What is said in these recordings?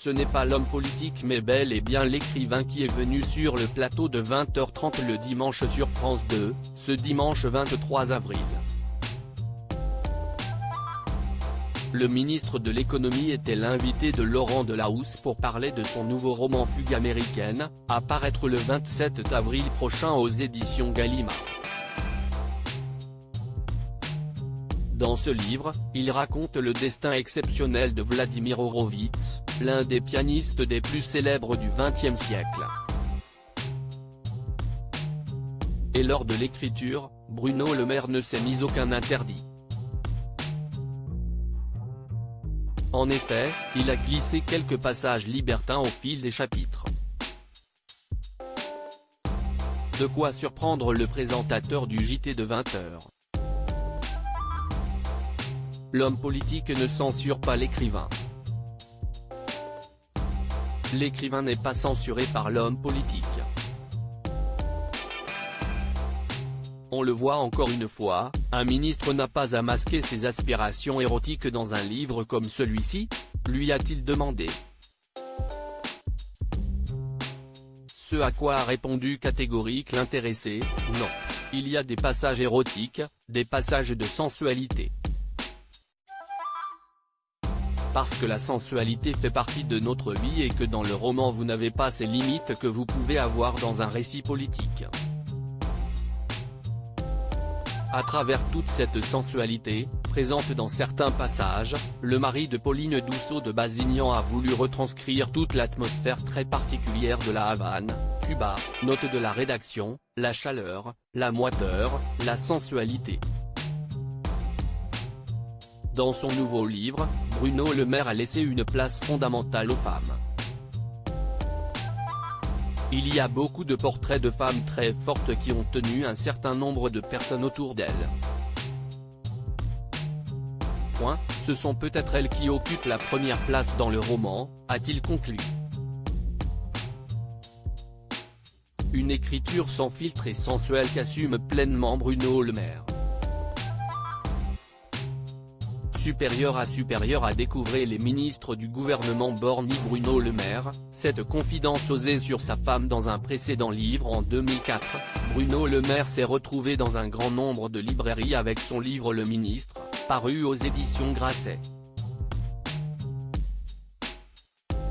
Ce n'est pas l'homme politique mais bel et bien l'écrivain qui est venu sur le plateau de 20h30 le dimanche sur France 2, ce dimanche 23 avril. Le ministre de l'économie était l'invité de Laurent Delahousse pour parler de son nouveau roman Fugue américaine, à paraître le 27 avril prochain aux éditions Gallimard. Dans ce livre, il raconte le destin exceptionnel de Vladimir Horowitz, l'un des pianistes des plus célèbres du XXe siècle. Et lors de l'écriture, Bruno Le Maire ne s'est mis aucun interdit. En effet, il a glissé quelques passages libertins au fil des chapitres. De quoi surprendre le présentateur du JT de 20h. L'homme politique ne censure pas l'écrivain. L'écrivain n'est pas censuré par l'homme politique. On le voit encore une fois, un ministre n'a pas à masquer ses aspirations érotiques dans un livre comme celui-ci, lui a-t-il demandé. Ce à quoi a répondu catégorique l'intéressé, non. Il y a des passages érotiques, des passages de sensualité. Parce que la sensualité fait partie de notre vie et que dans le roman vous n'avez pas ces limites que vous pouvez avoir dans un récit politique. À travers toute cette sensualité, présente dans certains passages, le mari de Pauline Dussault de Basignan a voulu retranscrire toute l'atmosphère très particulière de la Havane, Cuba, note de la rédaction, la chaleur, la moiteur, la sensualité. Dans son nouveau livre, Bruno Le Maire a laissé une place fondamentale aux femmes. Il y a beaucoup de portraits de femmes très fortes qui ont tenu un certain nombre de personnes autour d'elles. Ce sont peut-être elles qui occupent la première place dans le roman, a-t-il conclu. Une écriture sans filtre et sensuelle qu'assume pleinement Bruno Le Maire. Supérieur à découvrir les ministres du gouvernement borgny Bruno Le Maire, cette confidence osée sur sa femme dans un précédent livre en 2004, Bruno Le Maire s'est retrouvé dans un grand nombre de librairies avec son livre Le Ministre, paru aux éditions Grasset.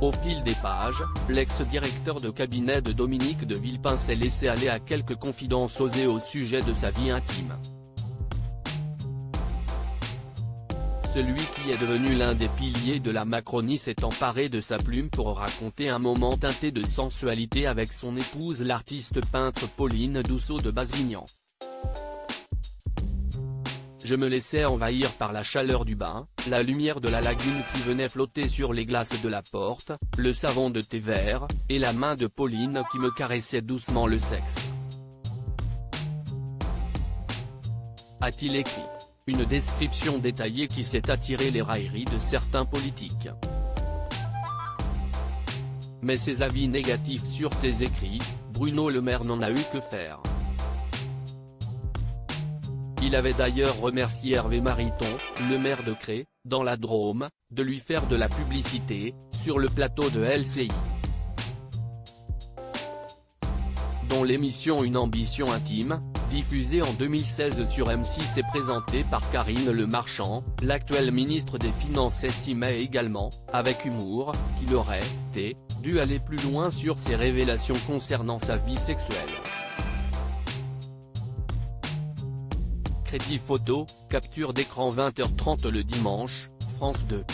Au fil des pages, l'ex-directeur de cabinet de Dominique de Villepin s'est laissé aller à quelques confidences osées au sujet de sa vie intime. Celui qui est devenu l'un des piliers de la Macronie s'est emparé de sa plume pour raconter un moment teinté de sensualité avec son épouse l'artiste peintre Pauline Dussault de Basignan. Je me laissais envahir par la chaleur du bain, la lumière de la lagune qui venait flotter sur les glaces de la porte, le savon de thé vert, et la main de Pauline qui me caressait doucement le sexe. A-t-il écrit. Une description détaillée qui s'est attiré les railleries de certains politiques. Mais ses avis négatifs sur ses écrits, Bruno Le Maire n'en a eu que faire. Il avait d'ailleurs remercié Hervé Mariton, le maire de Cré, dans la Drôme, de lui faire de la publicité, sur le plateau de LCI. Dont l'émission Une ambition intime, diffusée en 2016 sur M6 et présentée par Karine Le Marchand, l'actuel ministre des Finances estimait également, avec humour, qu'il aurait dû aller plus loin sur ses révélations concernant sa vie sexuelle. Crédit photo, capture d'écran 20h30 le dimanche, France 2.